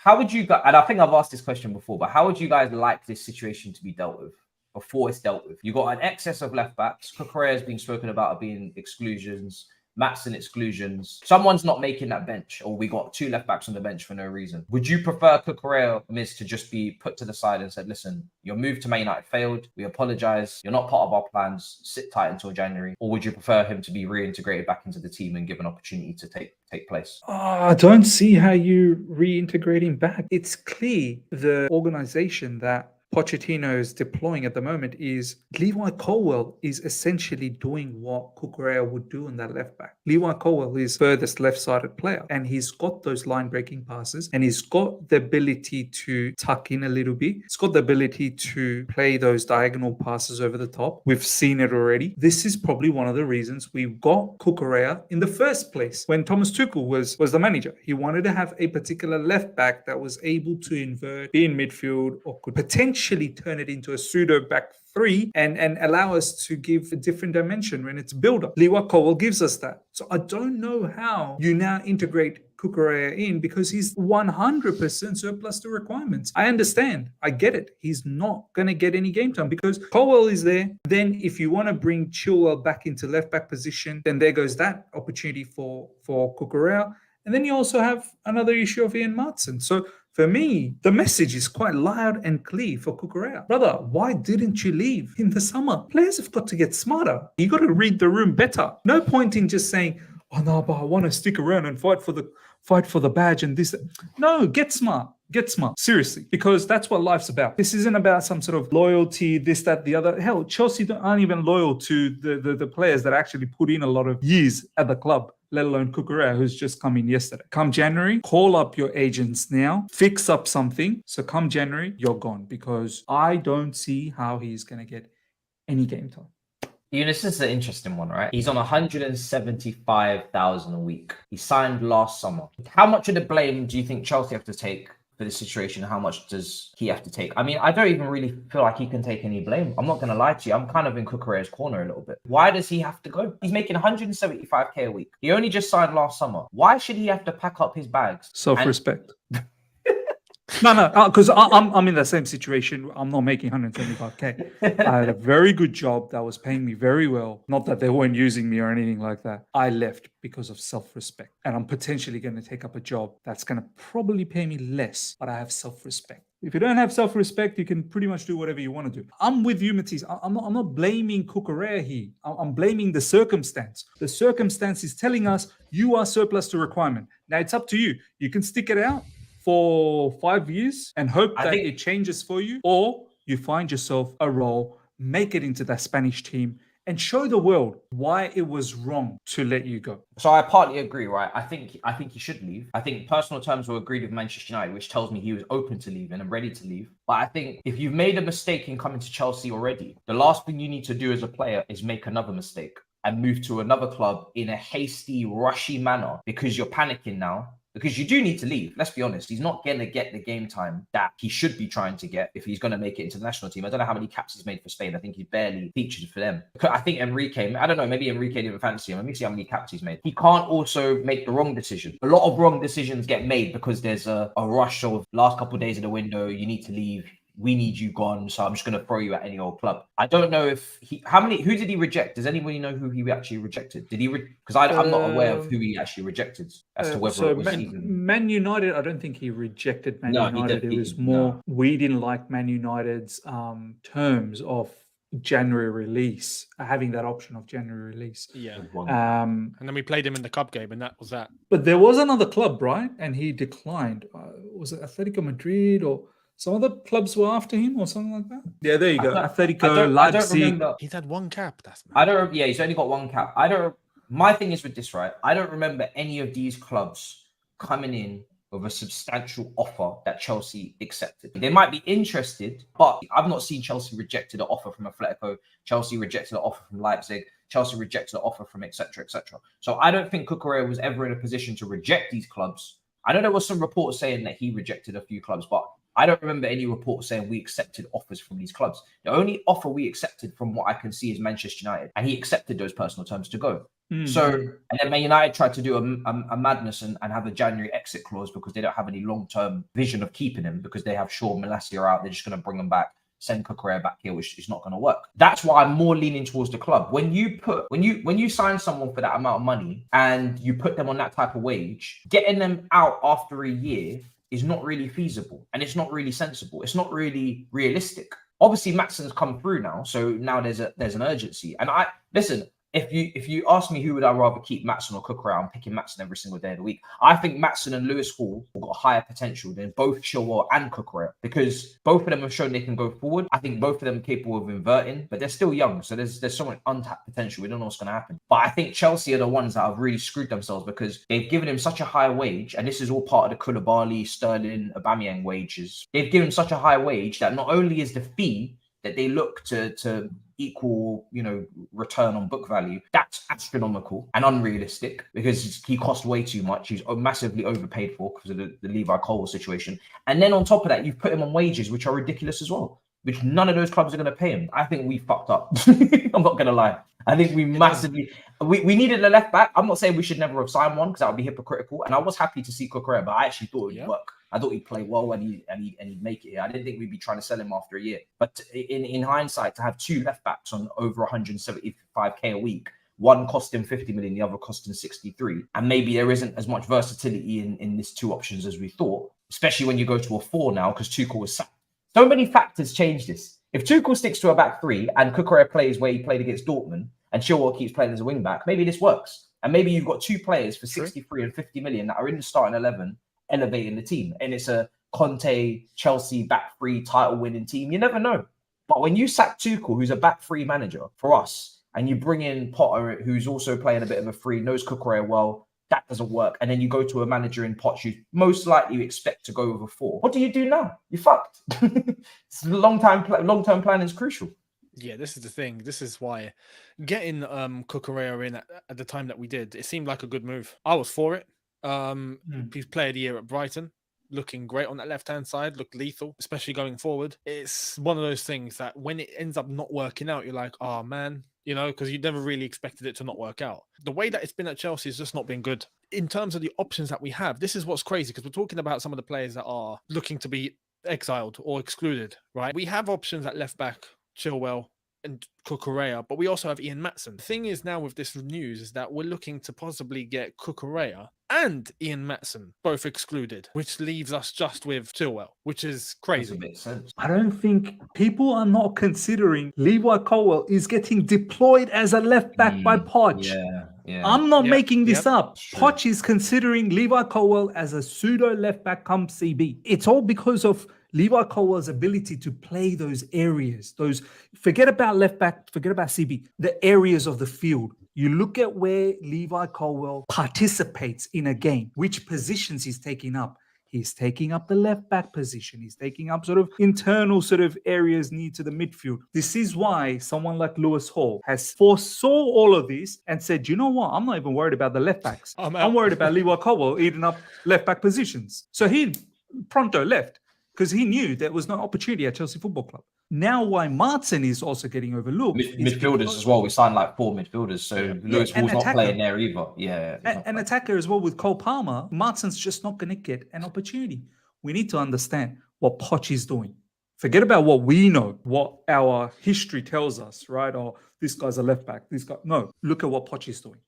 How would you guys, and I think I've asked this question before, but how would you guys like this situation to be dealt with before it's dealt with? You got an excess of left backs. Kukurea has been spoken about being exclusions. Matson exclusions. Someone's not making that bench, or we got 2 left backs on the bench for no reason. Would you prefer Kukurea, Miz, to just be put to the side and said, listen, your move to Man United failed. We apologize. You're not part of our plans. Sit tight until January. Or would you prefer him to be reintegrated back into the team and give an opportunity to take place? I don't see how you reintegrate him back. It's clear the organization that Pochettino is deploying at the moment is Levi Colwill is essentially doing what Kukurea would do on that left back. Levi Colwill is furthest left-sided player, and he's got those line-breaking passes, and he's got the ability to tuck in a little bit. He's got the ability to play those diagonal passes over the top. We've seen it already. This is probably one of the reasons we got Kukurea in the first place. When Thomas Tuchel was the manager, he wanted to have a particular left back that was able to invert, be in midfield, or could potentially turn it into a pseudo back 3 and allow us to give a different dimension when it's build-up. Levi Colwill gives us that. So I don't know how you now integrate Kukurea in, because he's 100% surplus to requirements. I understand. I get it. He's not going to get any game time because Colwill is there. Then if you want to bring Chilwell back into left back position, then there goes that opportunity for Kukurea. And then you also have another issue of Ian Maatsen. So for me, the message is quite loud and clear for Kukurea. Brother, why didn't you leave in the summer? Players have got to get smarter. You got to read the room better. No point in just saying, oh no, but I want to stick around and fight for the badge and this. No, get smart. Get smart. Seriously. Because that's what life's about. This isn't about some sort of loyalty, this, that, the other. Hell, Chelsea aren't even loyal to the players that actually put in a lot of years at the club, let alone Kukurea, who's just come in yesterday. Come January, call up your agents now, fix up something. So come January, you're gone, because I don't see how he's going to get any game time. This is an interesting one, right? He's on 175,000 a week. He signed last summer. How much of the blame do you think Chelsea have to take for this situation? How much does he have to take? I mean, I don't even really feel like he can take any blame. I'm not going to lie to you. I'm kind of in Kukurea's corner a little bit. Why does he have to go? He's making 175k a week. He only just signed last summer. Why should he have to pack up his bags? Self-respect. No, because I'm in the same situation. I'm not making 175k. I had a very good job that was paying me very well. Not that they weren't using me or anything like that. I left because of self-respect. And I'm potentially going to take up a job that's going to probably pay me less, but I have self-respect. If you don't have self-respect, you can pretty much do whatever you want to do. I'm with you, Matisse. I'm not blaming Kukurea here. I'm blaming the circumstance. The circumstance is telling us you are surplus to requirement. Now, it's up to you. You can stick it out for 5 years and hope that it changes for you, or you find yourself a role, make it into that Spanish team, and show the world why it was wrong to let you go. So I partly agree, right? I think he should leave. I think personal terms were agreed with Manchester United, which tells me he was open to leaving and ready to leave. But I think if you've made a mistake in coming to Chelsea already, the last thing you need to do as a player is make another mistake and move to another club in a hasty, rushy manner because you're panicking now. Because you do need to leave. Let's be honest. He's not going to get the game time that he should be trying to get if he's going to make it into the national team. I don't know how many caps he's made for Spain. I think he's barely featured for them. I think Enrique, I don't know, maybe Enrique didn't fancy him. Let me see how many caps he's made. He can't also make the wrong decision. A lot of wrong decisions get made because there's a rush of last couple of days of the window. You need to leave. We need you gone, so I'm just going to throw you at any old club. I don't know if who did he reject? Does anybody know who he actually rejected? Did he? Because I'm not aware of who he actually rejected as to whether it was Man United. I don't think he rejected Man United. It was more we didn't like Man United's terms of January release, having that option of January release. Yeah. And then we played him in the cup game, and that was that. But there was another club, right? And he declined. Was it Atletico Madrid or? Some other clubs were after him or something like that. Yeah, there you go. Atletico, Leipzig. He's had one cap. He's only got one cap. My thing is with this, right? I don't remember any of these clubs coming in with a substantial offer that Chelsea accepted. They might be interested, but I've not seen Chelsea rejected an offer from Atletico. Chelsea rejected an offer from Leipzig. Chelsea rejected an offer from etc., etc. So I don't think Kukurea was ever in a position to reject these clubs. I know there was some reports saying that he rejected a few clubs, but I don't remember any reports saying we accepted offers from these clubs. The only offer we accepted from what I can see is Manchester United, and he accepted those personal terms to go. So, and then Man United tried to do a madness and have a January exit clause because they don't have any long-term vision of keeping him because they have Shaw and Malacia out. They're just going to bring him back, send Cucurella back here, which is not going to work. That's why I'm more leaning towards the club. When you sign someone for that amount of money and you put them on that type of wage, getting them out after a year is not really feasible and it's not really sensible. It's not really realistic. Obviously, Maatsen's come through now, so now there's an urgency. And I listen. If you ask me who would I rather keep, Maatsen or Cucurella, I'm picking Maatsen every single day of the week. I think Maatsen and Lewis Hall have got higher potential than both Chilwell and Cucurella because both of them have shown they can go forward. I think both of them are capable of inverting, but they're still young, so there's so much untapped potential. We don't know what's going to happen. But I think Chelsea are the ones that have really screwed themselves because they've given him such a high wage, and this is all part of the Koulibaly, Sterling, Aubameyang wages. They've given him such a high wage that not only is the fee that they look to equal, return on book value, that's astronomical and unrealistic because he cost way too much. He's massively overpaid for because of the Levi Cole situation. And then on top of that, you've put him on wages, which are ridiculous as well, which none of those clubs are going to pay him. I think we fucked up. I'm not going to lie. I think we massively... We needed a left back. I'm not saying we should never have signed one because that would be hypocritical. And I was happy to see Cucurella, but I actually thought it would work. I thought he'd play well and he'd make it here. I didn't think we'd be trying to sell him after a year. But in hindsight, to have two left backs on over 175k a week, one costing 50 million, the other costing 63, and maybe there isn't as much versatility in these two options as we thought, especially when you go to a 4 now because Tuchel was sacked. So many factors change this. If Tuchel sticks to a back 3 and Cucurella plays where he played against Dortmund and Chilwell keeps playing as a wing back, maybe this works. And maybe you've got two players for 63 and 50 million that are in the starting 11 elevating the team, and it's a Conte Chelsea back 3 title winning team. You never know. But when you sack Tuchel, who's a back 3 manager for us, and you bring in Potter, who's also playing a bit of a 3, knows Cucurella well, that doesn't work. And then you go to a manager in Poch who most likely you expect to go with a 4. What do you do now? You're fucked. Long-term planning is crucial. Yeah, this is the thing. This is why getting Cucurella in at the time that we did, it seemed like a good move. I was for it. He's player of the year at Brighton, looking great on that left-hand side, looked lethal, especially going forward. It's one of those things that when it ends up not working out, you're like, oh man, because you never really expected it to not work out. The way that it's been at Chelsea has just not been good. In terms of the options that we have, this is what's crazy, because we're talking about some of the players that are looking to be exiled or excluded, right? We have options at left-back, Chilwell and Cucurella, but we also have Ian Maatsen. The thing is now with this news is that we're looking to possibly get Cucurella and Ian Maatsen both excluded, which leaves us just with Chilwell, which is crazy. Makes sense. I don't think people are not considering Levi Colwill is getting deployed as a left back by Poch. Yeah. I'm not making this up. True. Poch is considering Levi Colwill as a pseudo left back come CB. It's all because of Levi Colwell's ability to play those areas, forget about left back, forget about CB, the areas of the field. You look at where Levi Colwill participates in a game, which positions he's taking up. He's taking up the left back position. He's taking up sort of internal sort of areas near to the midfield. This is why someone like Lewis Hall has foresaw all of this and said, you know what? I'm not even worried about the left backs. I'm worried about Levi Colwill eating up left back positions. So he pronto left, because he knew there was no opportunity at Chelsea Football Club. Now, why Maatsen is also getting overlooked. Midfielders as well. We signed like 4 midfielders, so Lewis Hall's not playing there either. Yeah. An attacker as well with Cole Palmer. Maatsen's just not going to get an opportunity. We need to understand what Poch is doing. Forget about what we know, what our history tells us, right? Or this guy's a left back. No, look at what Poch is doing.